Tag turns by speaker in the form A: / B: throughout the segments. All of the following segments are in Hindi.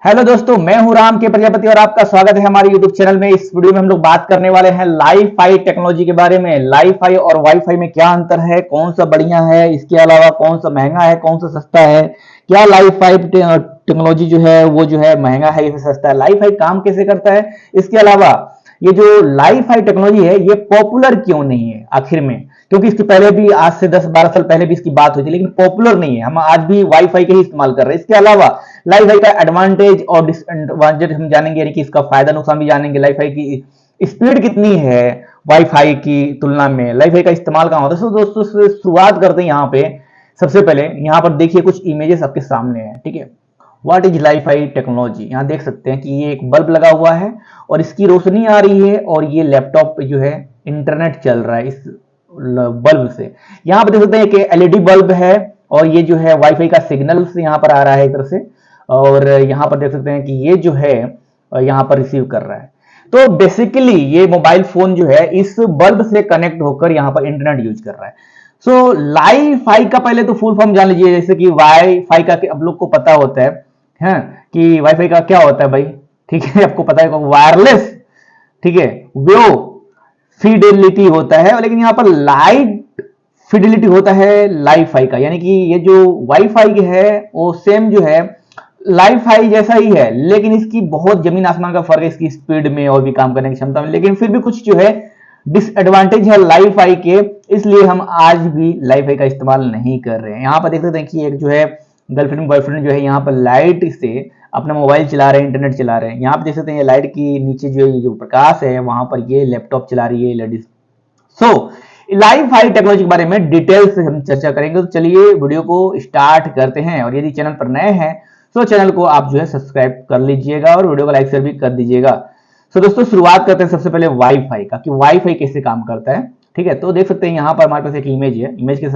A: हेलो दोस्तों, मैं हूं राम के प्रजापति और आपका स्वागत है हमारे यूट्यूब चैनल में। इस वीडियो में हम लोग बात करने वाले हैं लाइ-फाई टेक्नोलॉजी के बारे में। लाइ-फाई और वाई-फाई में क्या अंतर है, कौन सा बढ़िया है, इसके अलावा कौन सा महंगा है, कौन सा सस्ता है, क्या लाइ-फाई टेक्नोलॉजी जो है वो जो है महंगा है या सस्ता है, लाइ-फाई काम कैसे करता है, इसके अलावा ये जो लाइ-फाई टेक्नोलॉजी है ये पॉपुलर क्यों नहीं है आखिर में। क्योंकि इसके पहले भी आज से 10-12 साल पहले भी इसकी बात हुई थी, लेकिन पॉपुलर नहीं है। हम आज भी वाई-फाई का ही इस्तेमाल कर रहे हैं। इसके अलावा लाइ-फाई का एडवांटेज और डिसएडवांटेज हम जानेंगे, यानी कि इसका फायदा नुकसान भी जानेंगे। लाइ-फाई की स्पीड कितनी है वाई-फाई की तुलना में, लाइ-फाई का इस्तेमाल कहाँ होता है। दोस्तों शुरुआत करते हैं यहाँ पे। सबसे पहले यहाँ पर देखिए कुछ इमेजेस आपके सामने है, ठीक है। What is Li Fi technology. यहाँ देख सकते हैं कि ये एक बल्ब लगा हुआ है और इसकी रोशनी आ रही है और ये लैपटॉप पे जो है इंटरनेट चल रहा है इस बल्ब से। यहाँ पर देख सकते हैं कि एलईडी बल्ब है और ये जो है वाई-फाई का सिग्नल यहाँ पर आ रहा है एक तरह से, और यहाँ पर देख सकते हैं कि ये जो है यहाँ पर रिसीव कर रहा है। तो बेसिकली ये मोबाइल फोन जो है इस बल्ब से कनेक्ट होकर यहाँ पर इंटरनेट यूज कर रहा है। सो लाइ-फाई का पहले तो फुल फॉर्म जान लीजिए। जैसे कि वाई-फाई का आप लोग को पता होता है कि वाई-फाई का क्या होता है भाई, ठीक है, आपको पता है वायरलेस, ठीक है, वेव फिडेलिटी होता है, लेकिन यहाँ पर लाइट फिडेलिटी होता है लाइ-फाई का। यानी कि ये जो वाई-फाई है वो सेम जो है लाइ-फाई जैसा ही है, लेकिन इसकी बहुत जमीन आसमान का फर्क है इसकी स्पीड में और भी काम करने की क्षमता में। लेकिन फिर भी कुछ जो है डिसएडवांटेज है लाइ-फाई के, इसलिए हम आज भी लाइ-फाई का इस्तेमाल नहीं कर रहे हैं। यहाँ पर देख सकते हैं कि एक जो है गर्लफ्रेंड बॉयफ्रेंड जो है यहाँ पर लाइट से अपना मोबाइल चला रहे हैं, इंटरनेट चला रहे हैं। यहाँ पे देख सकते हैं ये लाइट की नीचे जो प्रकाश है वहां पर ये लैपटॉप चला रही है लेडीज। सो लाइ-फाई टेक्नोलॉजी के बारे में डिटेल से हम चर्चा करेंगे। तो चलिए वीडियो को स्टार्ट करते हैं। और यदि चैनल पर नए हैं तो चैनल को आप जो है सब्सक्राइब कर लीजिएगा और वीडियो को लाइक शेयर भी कर दीजिएगा। सो दोस्तों शुरुआत करते हैं सबसे पहले वाई-फाई का, कि वाई-फाई कैसे काम करता है, ठीक है। तो देख सकते हैं यहाँ पर हमारे पास एक इमेज है, इमेज के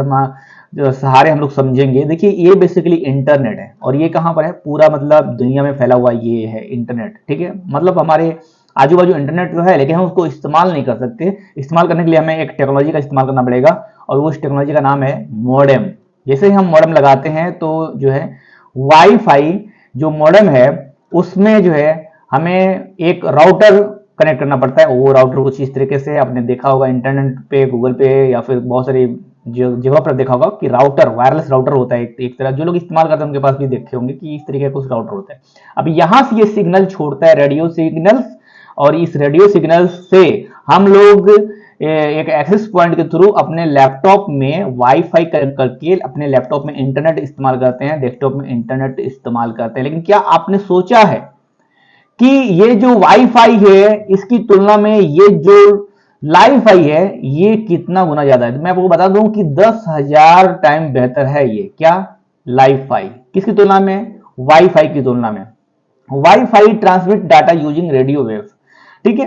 A: जो सहारे हम लोग समझेंगे। देखिए ये बेसिकली इंटरनेट है और ये कहाँ पर है, पूरा मतलब दुनिया में फैला हुआ ये है इंटरनेट, ठीक है। मतलब हमारे आजू बाजू इंटरनेट तो है, लेकिन हम उसको इस्तेमाल नहीं कर सकते। इस्तेमाल करने के लिए हमें एक टेक्नोलॉजी का इस्तेमाल करना पड़ेगा और वो उस टेक्नोलॉजी का नाम है मॉडेम। जैसे ही हम मॉडेम लगाते हैं तो जो है वाई-फाई जो मॉडेम है उसमें जो है हमें एक राउटर कनेक्ट करना पड़ता है। वो राउटर कुछ इस तरीके से आपने देखा होगा इंटरनेट पे, गूगल पे या फिर बहुत सारी जगह पर देखा होगा कि राउटर, वायरलेस राउटर होता है एक तरह। जो लोग इस्तेमाल करते हैं उनके पास भी देखे होंगे कि इस तरीके का कुछ राउटर होता है। अब यहां से ये सिग्नल छोड़ता है, रेडियो सिग्नल्स, और इस रेडियो सिग्नल से हम लोग एक एक्सेस पॉइंट के थ्रू अपने लैपटॉप में वाई-फाई कनेक्ट करके अपने लैपटॉप में इंटरनेट इस्तेमाल करते हैं, डेस्कटॉप में इंटरनेट इस्तेमाल करते हैं। लेकिन क्या आपने सोचा है कि ये जो वाई-फाई है इसकी तुलना में ये जो लाइ-फाई है ये कितना गुना ज्यादा है। तो मैं आपको बता दूं कि 10,000 टाइम बेहतर है ये, क्या, लाइ-फाई। किसकी तुलना में, वाई-फाई की तुलना में। Wifi transmit data using radio waves, ठीक है,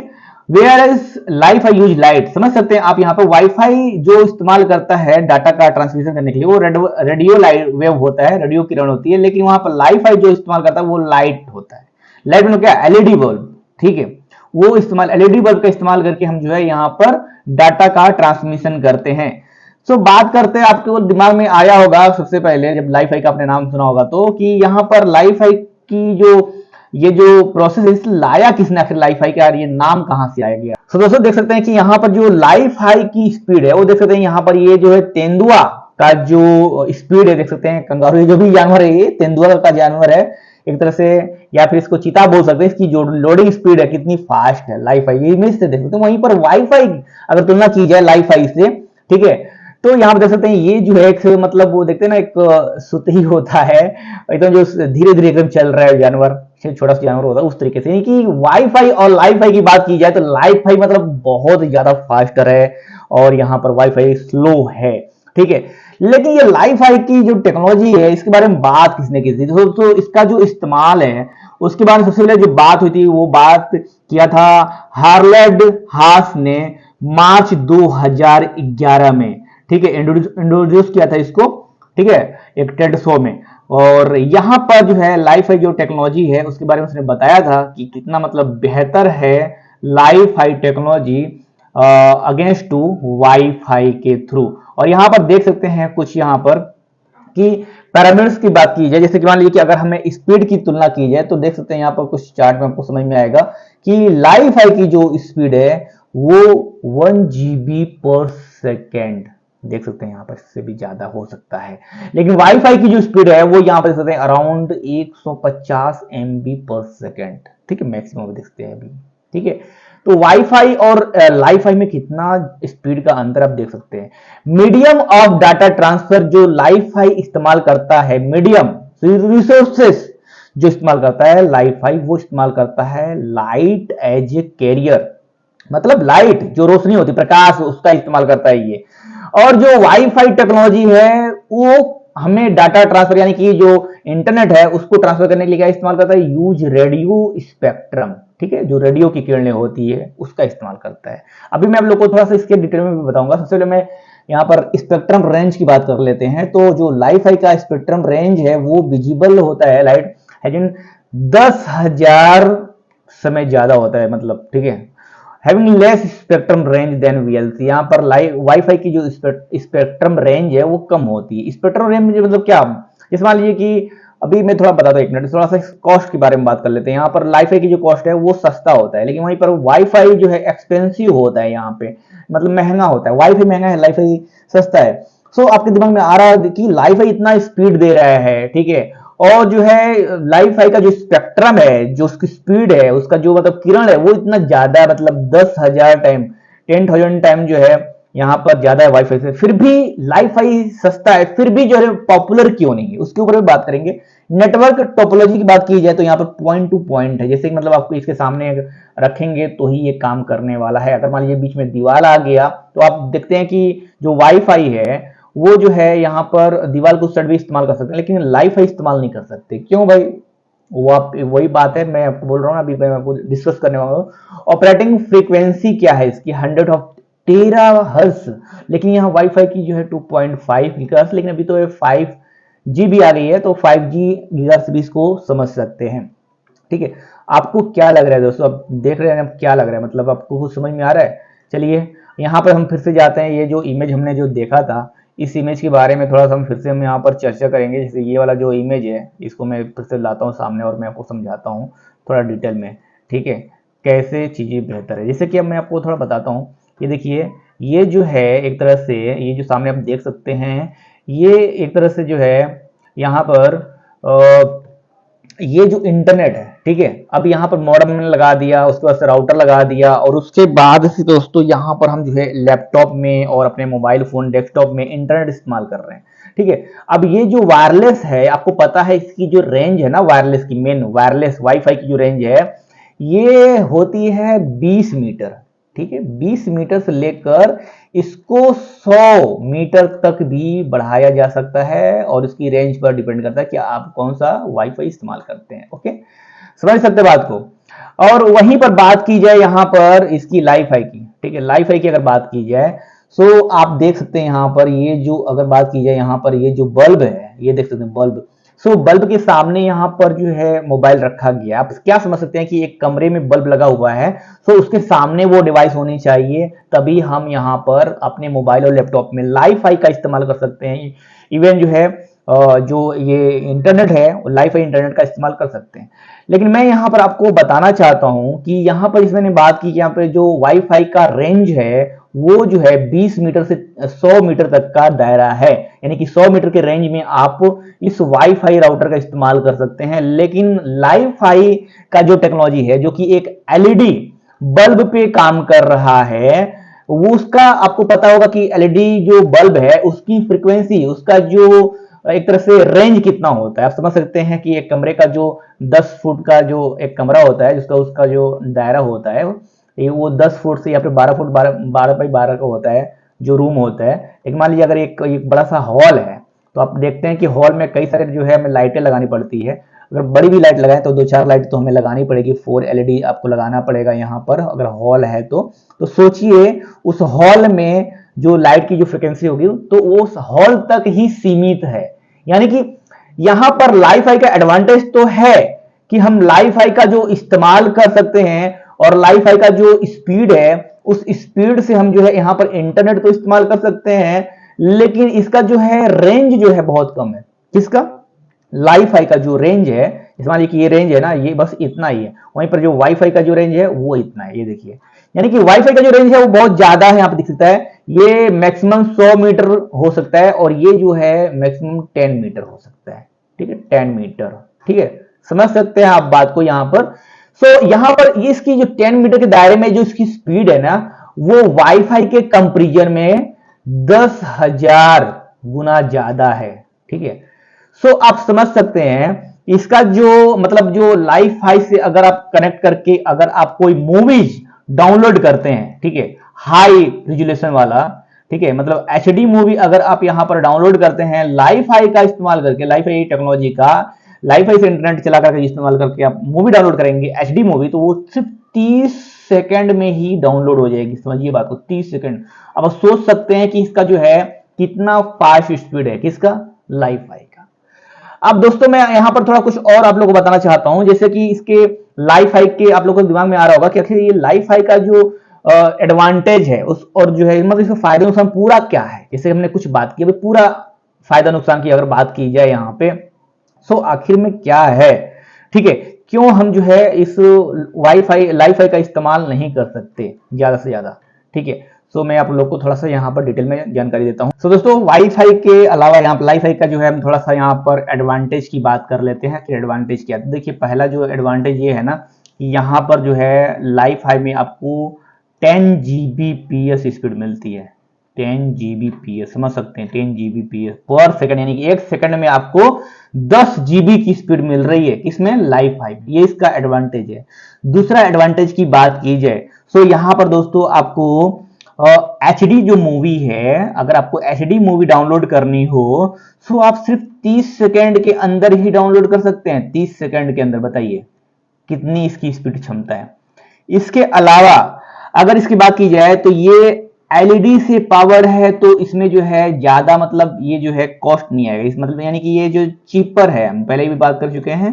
A: वेयर एज लाइ-फाई यूज लाइट। समझ सकते हैं आप, यहाँ पर वाई-फाई जो इस्तेमाल करता है डाटा का ट्रांसमिशन करने के लिए वो रेडियो लाइट वेव होता है, रेडियो किरण होती है। लेकिन वहां पर लाइ-फाई जो इस्तेमाल करता है वो लाइट होता है। लाइट में क्या, एलईडी बल्ब, ठीक है, वो इस्तेमाल एलईडी बल्ब का इस्तेमाल करके हम जो है यहाँ पर डाटा का ट्रांसमिशन करते हैं। सो बात करते हैं, आपके दिमाग में आया होगा सबसे पहले जब लाइ-फाई का आपने नाम सुना होगा तो, कि यहाँ पर लाइ-फाई की ये जो प्रोसेस है लाया किसने आखिर लाइ-फाई का, ये नाम कहां से आया गया। सो दोस्तों देख सकते हैं कि यहाँ पर जो लाइ-फाई की स्पीड है वो देख सकते हैं यहाँ पर ये जो है तेंदुआ का जो स्पीड है, देख सकते हैं कंगारू जो भी जानवर है ये तेंदुआ का जानवर है एक तरह से, या फिर इसको चीता बोल सकते हैं। इसकी जो लोडिंग स्पीड है कितनी फास्ट है लाइ-फाई, ये इमेज से देख सकते हैं। वहीं पर वाई-फाई अगर तुलना की जाए लाइ-फाई से, ठीक है, तो यहाँ पर देख सकते हैं ये जो है एक मतलब वो देखते हैं ना एक सुतही होता है एकदम, जो धीरे धीरे एकदम चल रहा है जानवर, छोटा सा जानवर होता है उस तरीके से। यानी कि वाई-फाई और लाइ-फाई की बात की जाए तो लाइ-फाई मतलब बहुत ज्यादा फास्टर है और यहाँ पर वाई-फाई स्लो है, ठीक है। लेकिन ये लाइ-फाई की जो टेक्नोलॉजी है इसके बारे में बात किसने की थी, तो इसका जो इस्तेमाल है उसके बारे में सबसे पहले जो बात हुई थी वो बात किया था हार्लैंड हास ने मार्च 2011 में, ठीक है, इंट्रोड्यूस किया था इसको, ठीक है, एक टेड शो में। और यहाँ पर जो है लाइ-फाई जो टेक्नोलॉजी है उसके बारे में उसने बताया था कि कितना मतलब बेहतर है लाइ-फाई टेक्नोलॉजी अगेंस्ट टू वाई-फाई के थ्रू। और यहाँ पर देख सकते हैं कुछ यहाँ पर कि पैरामीटर्स की बात की जाए, जैसे कि मान लीजिए कि अगर हमें स्पीड की तुलना की जाए तो देख सकते हैं यहाँ पर कुछ चार्ट में आपको समझ में आएगा कि लाइव फाई की जो स्पीड है वो 1 GB पर सेकेंड, देख सकते हैं यहाँ पर इससे भी ज्यादा हो सकता है। लेकिन वाईफाई की जो स्पीड है वो यहाँ पर देख सकते हैं अराउंड 150 MB पर सेकेंड, ठीक है, मैक्सिमम देख सकते हैं अभी, ठीक है। तो वाईफाई और लाईफाई में कितना स्पीड का अंतर आप देख सकते हैं। मीडियम ऑफ डाटा ट्रांसफर जो लाईफाई इस्तेमाल करता है, मीडियम रिसोर्सेस जो इस्तेमाल करता है लाईफाई, वो इस्तेमाल करता है लाइट एज ए कैरियर, मतलब लाइट जो रोशनी होती है, प्रकाश, उसका इस्तेमाल करता है ये। और जो वाईफाई टेक्नोलॉजी है वो हमें डाटा ट्रांसफर यानी कि जो इंटरनेट है उसको ट्रांसफर करने के लिए क्या इस्तेमाल करता है, यूज रेडियो स्पेक्ट्रम, ठीक है, जो रेडियो की किरणें होती है उसका इस्तेमाल करता है। अभी मैं आप लोग को थोड़ा सा इसके डिटेल में भी बताऊंगा। सबसे पहले मैं यहाँ पर स्पेक्ट्रम रेंज की बात कर लेते हैं। तो जो लाईफाई का स्पेक्ट्रम रेंज है वो विजिबल होता है, लाइट हैविंग 10,000 समय ज्यादा होता है, मतलब, ठीक है, having less spectrum range than VLC. यहाँ पर वाईफाई की जो स्पेक्ट्रम रेंज है वो कम होती है। स्पेक्ट्रम रेंज मतलब क्या, जैसे मान लीजिए कि अभी मैं थोड़ा बताता हूँ, एक मिनट, थोड़ा सा कॉस्ट के बारे में बात कर लेते हैं। यहाँ पर लाईफाई की जो कॉस्ट है वो सस्ता होता है, लेकिन वहीं पर वाईफाई जो है एक्सपेंसिव होता है, यहाँ पे मतलब महंगा होता है। वाईफाई महंगा है, लाईफाई सस्ता है। सो आपके दिमाग में आ रहा है कि लाईफाई इतना स्पीड दे रहा है, ठीक है, और जो है लाईफाई का जो स्पेक्ट्रम है, जो उसकी स्पीड है, उसका जो मतलब किरण है वो इतना ज्यादा, मतलब 10,000 टाइम, 10,000 टाइम जो है यहाँ पर ज्यादा है वाईफाई से। फिर भी लाईफाई सस्ता है, फिर भी जो है पॉपुलर क्यों नहीं है उसके ऊपर भी बात करेंगे। नेटवर्क टोपोलॉजी की बात की जाए तो यहाँ पर पॉइंट टू पॉइंट है, जैसे कि मतलब आपको इसके सामने रखेंगे तो ही ये काम करने वाला है। अगर मान लीजिए बीच में दीवार आ गया तो आप देखते हैं कि जो वाईफाई है वो जो है यहाँ पर दीवार को साइड भी इस्तेमाल कर सकते हैं, लेकिन लाईफाई इस्तेमाल नहीं कर सकते। क्यों भाई, वो आप वही बात है मैं आपको बोल रहा हूँ, अभी मैं आपको डिस्कस करने वाला हूँ। ऑपरेटिंग फ्रीक्वेंसी क्या है इसकी, 100 ऑफ टेराहर्ट्ज, लेकिन यहाँ वाईफाई की जो है 2.5 गीगाहर्ट्ज, लेकिन अभी तो 5G आ गई है, तो 5G गीगाहर्ट्ज भी इसको समझ सकते हैं, ठीक है। आपको क्या लग रहा है दोस्तों, आप देख रहे हैं क्या लग रहा है, मतलब आपको कुछ समझ में आ रहा है। चलिए यहाँ पर हम फिर से जाते हैं, ये जो इमेज हमने जो देखा था इस इमेज के बारे में थोड़ा सा हम फिर से हम यहाँ पर चर्चा करेंगे। जैसे ये वाला जो इमेज है इसको मैं फिर से लाता हूँ सामने और मैं आपको समझाता हूँ थोड़ा डिटेल में, ठीक है, कैसे चीज़ें बेहतर है। जैसे कि अब मैं आपको थोड़ा बताता हूँ, ये देखिए, ये जो है एक तरह से, ये जो सामने आप देख सकते हैं, ये एक तरह से जो है यहाँ पर ये जो इंटरनेट है, ठीक है, अब यहाँ पर मॉडेम मैंने लगा दिया, उसके बाद से राउटर लगा दिया, और उसके बाद से दोस्तों यहाँ पर हम जो है लैपटॉप में और अपने मोबाइल फोन डेस्कटॉप में इंटरनेट इस्तेमाल कर रहे हैं, ठीक है। अब ये जो वायरलेस है, आपको पता है इसकी जो रेंज है ना, वायरलेस की, मेन वायरलेस वाईफाई की जो रेंज है ये होती है 20 मीटर, ठीक है, 20 मीटर से लेकर इसको 100 मीटर तक भी बढ़ाया जा सकता है, और इसकी रेंज पर डिपेंड करता है कि आप कौन सा वाईफाई इस्तेमाल करते हैं। ओके, समझ सकते बात को। और वहीं पर बात की जाए यहाँ पर इसकी लाईफाई की, ठीक है, लाईफाई की अगर बात की जाए सो आप देख सकते हैं यहाँ पर ये जो, अगर बात की जाए यहाँ पर ये जो बल्ब है, ये देख सकते हैं बल्ब। सो बल्ब के सामने यहाँ पर जो है मोबाइल रखा गया, आप क्या समझ सकते हैं कि एक कमरे में बल्ब लगा हुआ है, सो उसके सामने वो डिवाइस होनी चाहिए, तभी हम यहाँ पर अपने मोबाइल और लैपटॉप में लाईफाई का इस्तेमाल कर सकते हैं। इवन जो है जो ये इंटरनेट है लाईफाई इंटरनेट का इस्तेमाल कर सकते हैं। लेकिन मैं यहाँ पर आपको बताना चाहता हूँ कि यहाँ पर इसमें बात की, यहाँ पे जो वाईफाई का रेंज है वो जो है 20 मीटर से 100 मीटर तक का दायरा है, यानी कि 100 मीटर के रेंज में आप इस वाईफाई राउटर का इस्तेमाल कर सकते हैं। लेकिन लाईफाई का जो टेक्नोलॉजी है जो कि एक एलईडी बल्ब पे काम कर रहा है, वो उसका आपको पता होगा कि एलईडी जो बल्ब है उसकी फ्रीक्वेंसी, उसका जो एक तरह से रेंज कितना होता है, आप समझ सकते हैं कि एक कमरे का जो 10 फुट का जो एक कमरा होता है जिसका उसका जो दायरा होता है वो 10 फुट से या फिर 12 फुट 12 बाई 12 का होता है जो रूम होता है। एक मान लीजिए अगर एक बड़ा सा हॉल है तो आप देखते हैं कि हॉल में कई सारे जो है हमें लाइटें लगानी पड़ती है। अगर बड़ी भी लाइट लगाएं तो 2-4 लाइट तो हमें लगानी पड़ेगी, 4 एलईडी आपको लगाना पड़ेगा यहाँ पर अगर हॉल है तो सोचिए उस हॉल में जो लाइट की जो फ्रिक्वेंसी होगी तो वो उस हॉल तक ही सीमित है। यानी कि यहां पर लाईफाई का एडवांटेज तो है कि हम लाईफाई का जो इस्तेमाल कर सकते हैं, और लाईफाई का जो स्पीड है उस स्पीड से हम जो है यहां पर इंटरनेट तो इस्तेमाल कर सकते हैं, लेकिन इसका जो है रेंज जो है बहुत कम है। किसका? लाईफाई का जो रेंज है, मान लीजिए कि ये रेंज है ना, ये बस इतना ही है। वहीं पर जो वाईफाई का जो रेंज है वो इतना है, ये देखिए। यानी कि वाईफाई का जो रेंज है वो बहुत ज्यादा है, यहाँ पे दिख सकता है। ये मैक्सिमम 100 मीटर हो सकता है और ये जो है मैक्सिमम 10 मीटर हो सकता है। ठीक है, 10 मीटर। ठीक है, समझ सकते हैं आप बात को यहाँ पर। सो यहाँ पर इसकी जो 10 मीटर के दायरे में जो इसकी स्पीड है ना, वो वाईफाई के कंपेरिजन में 10,000 गुना ज्यादा है। ठीक है, सो आप समझ सकते हैं इसका जो मतलब जो लाईफाई से अगर आप कनेक्ट करके अगर आप कोई मूवीज डाउनलोड करते हैं, ठीक है, हाई रिजोल्यूशन वाला, ठीक है, मतलब एचडी मूवी अगर आप यहां पर डाउनलोड करते हैं लाईफाई का इस्तेमाल करके, लाईफाई टेक्नोलॉजी का, लाईफाई से इंटरनेट चला करके इस्तेमाल करके आप मूवी डाउनलोड करेंगे एचडी मूवी, तो वो सिर्फ 30 सेकंड में ही डाउनलोड हो जाएगी। समझिए बात को, 30 सेकंड। अब आप सोच सकते हैं कि इसका जो है कितना फास्ट स्पीड है, किसका? लाईफाई का। अब दोस्तों मैं यहां पर थोड़ा कुछ और आप लोगों को बताना चाहता हूं, जैसे कि इसके लाईफाई के आप लोगों को दिमाग में आ रहा होगा कि आखिर ये लाईफाई का जो एडवांटेज है उस और जो है मतलब इसका फायदा नुकसान पूरा क्या है। जैसे हमने कुछ बात की, अभी पूरा फायदा नुकसान की अगर बात की जाए यहाँ पे, सो आखिर में क्या है, ठीक है, क्यों हम जो है इस वाईफाई लाईफाई का इस्तेमाल नहीं कर सकते ज्यादा से ज्यादा। ठीक है, सो मैं आप लोग को थोड़ा सा यहाँ पर डिटेल में जानकारी देता हूँ। सो दोस्तों वाईफाई के अलावा यहाँ पर लाईफाई का जो है हम थोड़ा सा यहाँ पर एडवांटेज की बात कर लेते हैं कि एडवांटेज क्या है। देखिए पहला जो एडवांटेज ये है ना कि यहाँ पर जो है लाईफाई में आपको 10 Gbps स्पीड मिलती है। 10 Gbps समझ सकते हैं, 10 Gbps पर सेकंड, यानी कि एक सेकंड में आपको 10 GB की स्पीड मिल रही है। किसमें? लाईफाई। ये इसका एडवांटेज है। दूसरा एडवांटेज की बात की जाए, सो यहां पर दोस्तों आपको एचडी जो मूवी है, अगर आपको एचडी मूवी डाउनलोड करनी हो तो आप सिर्फ 30 सेकंड के अंदर ही डाउनलोड कर सकते हैं। 30 सेकंड के अंदर, बताइए कितनी इसकी स्पीड क्षमता है। इसके अलावा अगर इसकी बात की जाए तो ये एलईडी से पावर है, तो इसमें जो है ज्यादा मतलब ये जो है कॉस्ट नहीं आएगा। इस मतलब यानी कि ये जो चीपर है, हम पहले भी बात कर चुके हैं,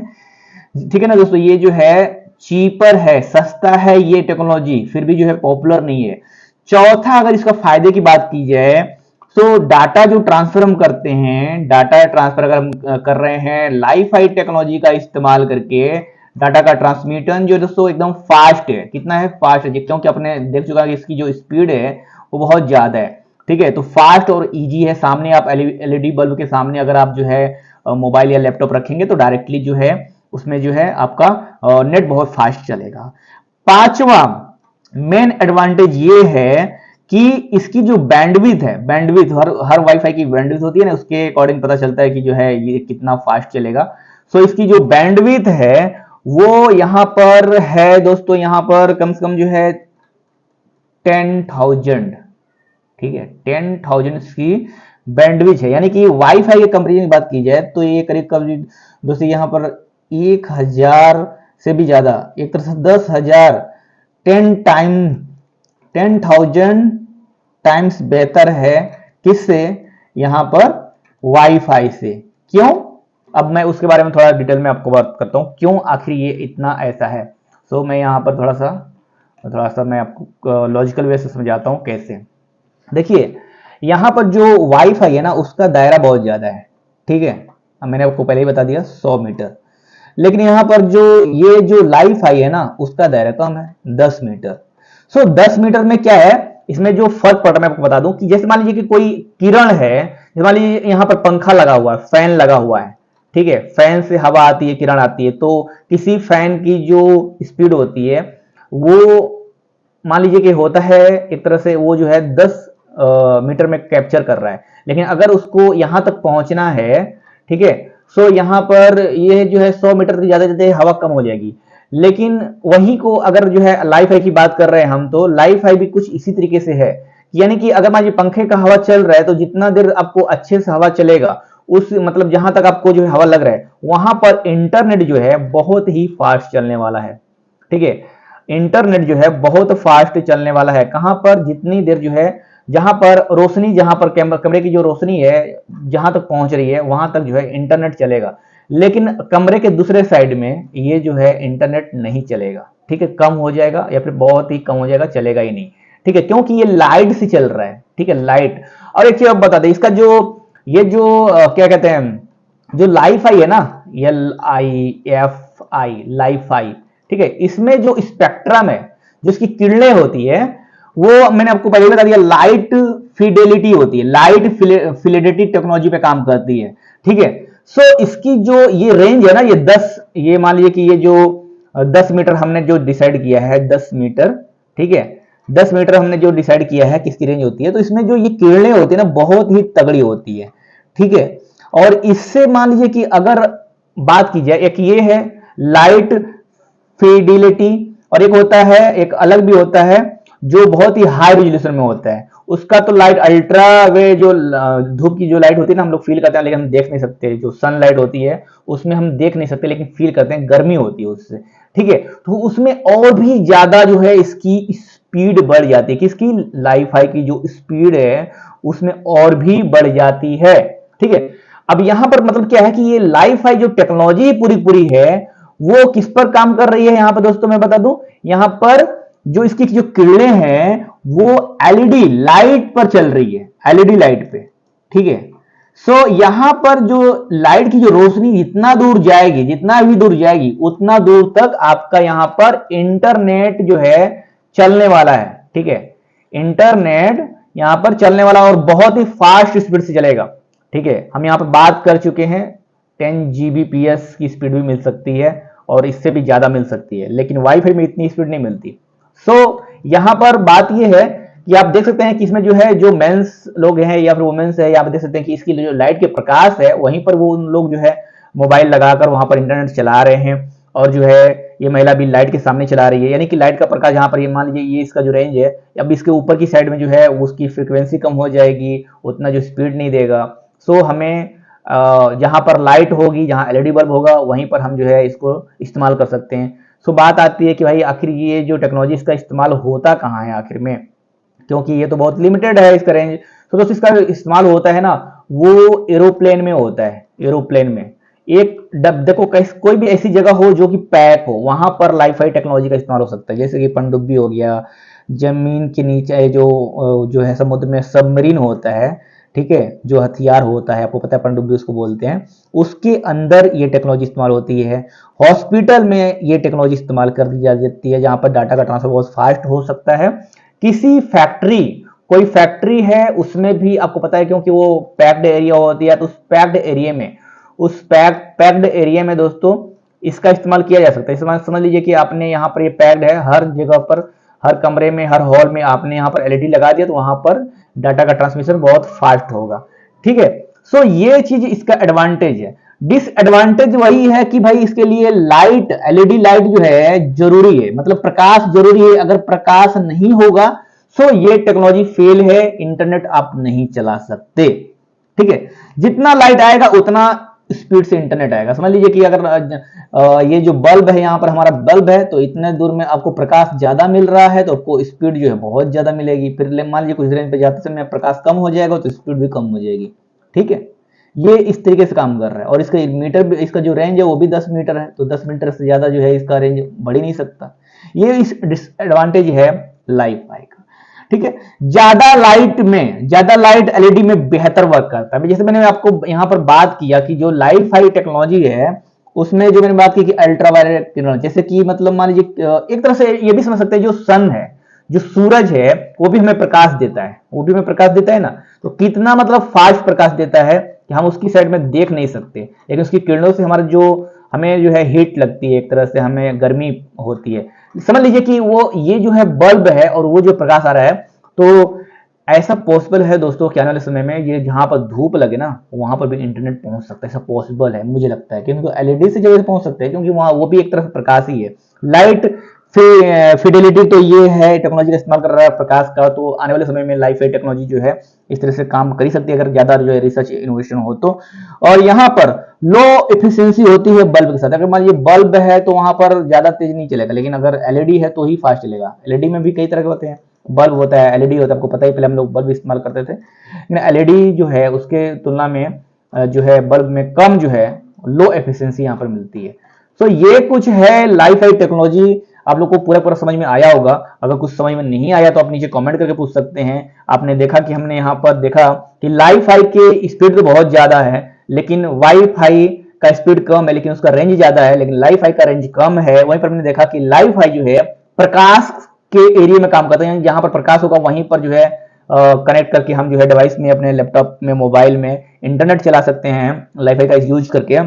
A: ठीक है ना दोस्तों, ये जो है चीपर है, सस्ता है ये टेक्नोलॉजी, फिर भी जो है पॉपुलर नहीं है। चौथा अगर इसका फायदे की बात की जाए तो डाटा जो ट्रांसफर हम करते हैं, डाटा ट्रांसफर अगर हम कर रहे हैं लाईफाई टेक्नोलॉजी का इस्तेमाल करके, डाटा का ट्रांसमिशन जो दोस्तों एकदम फास्ट है। कितना है? फास्ट है, क्योंकि आपने देख चुका है कि इसकी जो स्पीड है वो बहुत ज्यादा है। ठीक है, तो फास्ट और इजी है। सामने आप एलईडी बल्ब के सामने अगर आप जो है मोबाइल या लैपटॉप रखेंगे तो डायरेक्टली जो है उसमें जो है आपका नेट बहुत फास्ट चलेगा। पांचवा मेन एडवांटेज ये है कि इसकी जो बैंडविड्थ है, बैंडविड्थ हर वाईफाई की बैंडविड्थ होती है ना, उसके अकॉर्डिंग पता चलता है कि जो है ये कितना फास्ट चलेगा। सो इसकी जो बैंडविड्थ है वो यहां पर है दोस्तों, यहां पर कम से कम जो है 10,000, ठीक है, 10,000 की बैंडविड्थ है। यानी कि वाईफाई के कंपेरिजन की बात की जाए तो ये करीब करीब दोस्तों यहां पर 1,000 से भी ज्यादा, एक तरह से 10,000 10,000 टाइम्स बेहतर है। किससे? यहां पर वाईफाई से। क्यों? अब मैं उसके बारे में थोड़ा डिटेल में आपको बात करता हूं, क्यों आखिर ये इतना ऐसा है। सो मैं यहां पर थोड़ा सा मैं आपको लॉजिकल वे से समझाता हूं कैसे। देखिए यहां पर जो वाईफाई है ना उसका दायरा बहुत ज्यादा है, ठीक है, अब मैंने आपको पहले ही बता दिया 100 मीटर। लेकिन यहां पर जो ये जो लाईफाई है ना उसका दायरा कम है, 10 मीटर। सो 10 मीटर में क्या है, इसमें जो फर्क पड़ रहा है मैं आपको बता दूं कि जैसे मान लीजिए कि कोई किरण है, जैसे मान लीजिए यहां पर पंखा लगा हुआ है, फैन लगा हुआ है, ठीक है, फैन से हवा आती है, किरण आती है, तो किसी फैन की जो स्पीड होती है वो मान लीजिए कि होता है एक तरह से वो जो है 10 मीटर में कैप्चर कर रहा है। लेकिन अगर उसको यहां तक पहुंचना है, ठीक है, सो यहां पर ये जो है 100 मीटर से ज्यादा जाते हवा कम हो जाएगी। लेकिन वही को अगर जो है लाईफाई की बात कर रहे हैं हम, तो लाईफाई भी कुछ इसी तरीके से है। यानी कि अगर मान लीजिए पंखे का हवा चल रहा है तो जितना देर आपको अच्छे से हवा चलेगा, उस मतलब जहां तक आपको जो है हवा लग रहा है वहां पर इंटरनेट जो है बहुत ही फास्ट चलने वाला है। ठीक है, इंटरनेट जो है बहुत फास्ट चलने वाला है। कहां पर? जितनी देर जो है जहां पर रोशनी, जहां पर कमरे की जो रोशनी है जहां तक पहुंच रही है वहां तक जो है इंटरनेट चलेगा। लेकिन कमरे के दूसरे साइड में ये जो है इंटरनेट नहीं चलेगा। ठीक है, कम हो जाएगा या फिर बहुत ही कम हो जाएगा, चलेगा ही नहीं। ठीक है, क्योंकि ये लाइट से चल रहा है, ठीक है, लाइट। और एक चीज आप बता दें, इसका जो ये जो क्या कहते हैं, जो लाइफाई है ना, LIFI, लाइफाई, ठीक है, इसमें जो स्पेक्ट्रम है, जो इसकी किरणें होती है, वो मैंने आपको पहले बता दिया, लाइट फिडेलिटी होती है, लाइट फिडेलिटी टेक्नोलॉजी पे काम करती है, ठीक है। सो इसकी जो ये रेंज है ना, ये 10, ये मान लीजिए कि ये जो 10 मीटर हमने जो डिसाइड किया है, 10 मीटर, ठीक है, 10 मीटर हमने जो डिसाइड किया है किसकी रेंज होती है, तो इसमें जो ये किरणें होती है ना, बहुत ही तगड़ी होती है, ठीक है। और इससे मान लीजिए कि अगर बात की जाए, एक ये है लाइट फिडिलिटी, और एक होता है, एक अलग भी होता है जो बहुत ही हाई रेजोल्यूशन में होता है, उसका तो लाइट अल्ट्रा वे, जो धूप की जो लाइट होती है ना, हम लोग फील करते हैं लेकिन हम देख नहीं सकते, जो सनलाइट होती है उसमें हम देख नहीं सकते लेकिन फील करते हैं, गर्मी होती है उससे, ठीक है। तो उसमें और भी ज्यादा जो है इसकी स्पीड बढ़ जाती है, किसकी, लाइफाई की जो स्पीड है उसमें और भी बढ़ जाती है, ठीक है। अब यहां पर मतलब क्या है कि ये लाइफाई जो टेक्नोलॉजी पूरी पूरी है वो किस पर काम कर रही है, यहां पर दोस्तों मैं बता दूं, यहां पर जो इसकी जो किरणें हैं वो एलईडी लाइट पर चल रही है, एलईडी लाइट पे, ठीक है। सो यहां पर जो लाइट की जो रोशनी जितना दूर जाएगी, जितना भी दूर जाएगी, उतना दूर तक आपका यहां पर इंटरनेट जो है चलने वाला है, ठीक है। इंटरनेट यहां पर चलने वाला और बहुत ही फास्ट स्पीड से चलेगा, ठीक है। हम यहां पर बात कर चुके हैं 10 Gbps की स्पीड भी मिल सकती है और इससे भी ज्यादा मिल सकती है, लेकिन वाईफाई में इतनी स्पीड नहीं मिलती। सो यहां पर बात यह है कि आप देख सकते हैं कि इसमें जो है, जो मेंस लोग हैं या फिर वुमेन्स है, या आप देख सकते हैं कि इसकी जो लाइट के प्रकाश है वहीं पर वो उन लोग जो है मोबाइल लगाकर वहां पर इंटरनेट चला रहे हैं, और जो है ये महिला भी लाइट के सामने चला रही है, यानी कि लाइट का प्रकाश यहाँ पर, ये मान लीजिए ये इसका जो रेंज है, अब इसके ऊपर की साइड में जो है उसकी फ्रीक्वेंसी कम हो जाएगी, उतना जो स्पीड नहीं देगा। सो हमें जहां पर लाइट होगी, जहां एलईडी बल्ब होगा, वहीं पर हम जो है इसको इस्तेमाल कर सकते हैं। सो बात आती है कि भाई आखिर ये जो टेक्नोलॉजी इसका इस्तेमाल होता कहाँ है आखिर में, क्योंकि ये तो बहुत लिमिटेड है इसका रेंज। तो दोस्तों इसका इस्तेमाल होता है ना, वो एरोप्लेन में होता है, एरोप्लेन में। एक देखो कोई भी ऐसी जगह हो जो कि पैक हो, वहां पर लाइफाई टेक्नोलॉजी का इस्तेमाल हो सकता है, जैसे कि पनडुब्बी हो गया, जमीन के नीचे जो है समुद्र में सबमरीन होता है, ठीक है, जो हथियार होता है, आपको पता है पनडुब्बी उसको बोलते हैं, उसके अंदर ये टेक्नोलॉजी इस्तेमाल होती है। हॉस्पिटल में ये टेक्नोलॉजी इस्तेमाल कर दी जाती है, जहां पर डाटा का ट्रांसफर बहुत फास्ट हो सकता है। किसी फैक्ट्री, कोई फैक्ट्री है उसमें भी आपको पता है, क्योंकि वो पैक्ड एरिया होती है, तो उस पैक्ड एरिया में, उस पैक्ड एरिया में दोस्तों इसका इस्तेमाल किया जा सकता है। समझ लीजिए कि आपने यहाँ पर ये पैक्ड है, हर जगह पर, हर कमरे में, हर हॉल में आपने यहाँ पर एलईडी लगा दिया, तो वहां पर डाटा का ट्रांसमिशन बहुत फास्ट होगा, ठीक है। सो ये चीज इसका एडवांटेज है। डिसएडवांटेज वही है कि भाई इसके लिए लाइट, एलईडी लाइट जो है जरूरी है, मतलब प्रकाश जरूरी है, अगर प्रकाश नहीं होगा सो ये टेक्नोलॉजी फेल है, इंटरनेट आप नहीं चला सकते, ठीक है। जितना लाइट आएगा उतना स्पीड से इंटरनेट आएगा। समझ लीजिए कि अगर ये जो बल्ब है, यहाँ पर हमारा बल्ब है, तो इतने दूर में आपको प्रकाश ज्यादा मिल रहा है, तो आपको स्पीड जो है बहुत ज्यादा मिलेगी। फिर मान लीजिए कुछ रेंज पे जाते समय प्रकाश कम हो जाएगा तो स्पीड भी कम हो जाएगी, ठीक है। ये इस तरीके से काम कर रहा है, और इसका मीटर भी, इसका जो रेंज है वो भी 10 मीटर है, तो 10 मीटर से ज्यादा जो है इसका रेंज बढ़ ही नहीं सकता। ये इस डिसएडवांटेज है लाइफाई का, ठीक है। ज्यादा लाइट एलईडी में बेहतर वर्क करता है। जैसे मैंने आपको यहां पर बात किया कि जो लाइफाई टेक्नोलॉजी है उसमें जो मैंने बात की कि अल्ट्रावायलेट किरण, जैसे कि मतलब मान लीजिए एक तरह से ये भी समझ सकते हैं, जो सन है, जो सूरज है, वो भी हमें प्रकाश देता है, वो भी हमें प्रकाश देता है ना, तो कितना मतलब फास्ट प्रकाश देता है कि हम उसकी साइड में देख नहीं सकते, लेकिन उसकी किरणों से हमारा जो, हमें जो है हीट लगती है, एक तरह से हमें गर्मी होती है। समझ लीजिए कि वो ये जो है बल्ब है और वो जो प्रकाश आ रहा है, तो ऐसा पॉसिबल है दोस्तों कि आने वाले समय में ये जहां पर धूप लगे ना वहां पर भी इंटरनेट पहुंच सकता है, ऐसा पॉसिबल है मुझे लगता है, क्योंकि एलईडी से जगह पहुंच सकते हैं, क्योंकि वहां वो भी एक तरह से प्रकाश ही है। लाइट फिडेलिटी तो ये है टेक्नोलॉजी का इस्तेमाल कर रहा है प्रकाश का, तो आने वाले समय में लाइफाई टेक्नोलॉजी जो है इस तरह से काम कर ही सकती है अगर ज्यादा जो है रिसर्च इनोवेशन हो तो। और यहाँ पर लो एफिशिएंसी होती है बल्ब के साथ। अगर मान लीजिए बल्ब है तो वहां पर ज्यादा तेज नहीं चलेगा, लेकिन अगर एलईडी है तो ही फास्ट चलेगा। एलईडी में भी कई तरह के होते हैं, बल्ब होता है, एलईडी होता है, आपको पता ही, पहले हम लोग बल्ब इस्तेमाल करते थे, लेकिन एलईडी जो है उसके तुलना में जो है बल्ब में कम जो है लो एफिशिएंसी यहाँ पर मिलती है। सो ये कुछ है लाइफाई टेक्नोलॉजी। आप लोग को पूरा पूरा समझ में आया होगा। अगर कुछ समझ में नहीं आया तो आप नीचे कमेंट करके पूछ सकते हैं। आपने देखा कि हमने यहाँ पर देखा कि लाइफाई के स्पीड तो बहुत ज्यादा है, लेकिन वाईफाई का स्पीड कम है, लेकिन उसका रेंज ज्यादा है, लेकिन लाइफाई का रेंज कम है। वहीं पर हमने देखा कि लाइफाई जो है प्रकाश के एरिया में काम करता है, जहां पर प्रकाश होगा वहीं पर जो है कनेक्ट करके हम जो है डिवाइस में, अपने लैपटॉप में, मोबाइल में इंटरनेट चला सकते हैं लाइफाई का यूज करके।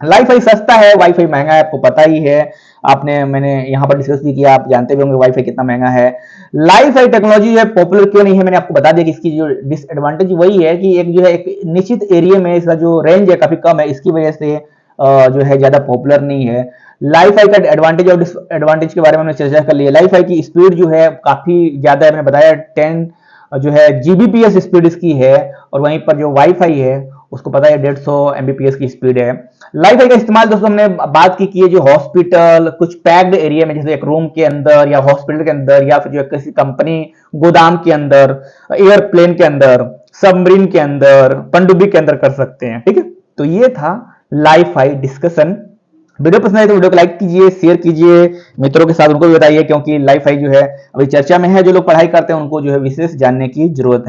A: लाइफाई सस्ता है, वाईफाई महंगा है, आपको पता ही है। मैंने यहाँ पर डिस्कस भी किया, आप जानते भी होंगे वाईफाई कितना महंगा है। लाइफाई टेक्नोलॉजी जो है पॉपुलर क्यों नहीं है, मैंने आपको बता दिया कि इसकी जो डिसएडवांटेज वही है कि एक जो है एक निश्चित एरिया में इसका जो रेंज है काफी कम है, इसकी वजह से जो है ज्यादा पॉपुलर नहीं है। लाइफाई का एडवांटेज और डिसएडवांटेज के बारे में हमने चर्चा कर लिया। लाइफाई की स्पीड जो है काफी ज्यादा है, मैंने बताया 10 जो है जीबीपीएस स्पीड इसकी है, और वहीं पर जो वाईफाई है उसको पता है 150 एमबीपीएस की स्पीड है। लाइफाई का इस्तेमाल दोस्तों हमने बात की है जो हॉस्पिटल, कुछ पैक्ड एरिया में, जैसे एक रूम के अंदर या हॉस्पिटल के अंदर, या फिर जो किसी कंपनी गोदाम के अंदर, एयरप्लेन के अंदर, सबमरीन के अंदर, पनडुब्बी के अंदर कर सकते हैं। ठीक है, तो ये था लाइफाई डिस्कशन। वीडियो पसंद आए तो वीडियो को लाइक कीजिए, शेयर कीजिए, मित्रों के साथ उनको भी बताइए, क्योंकि लाइफाई जो है अभी चर्चा में है। जो लोग पढ़ाई करते हैं उनको जो है विशेष जानने की जरूरत है।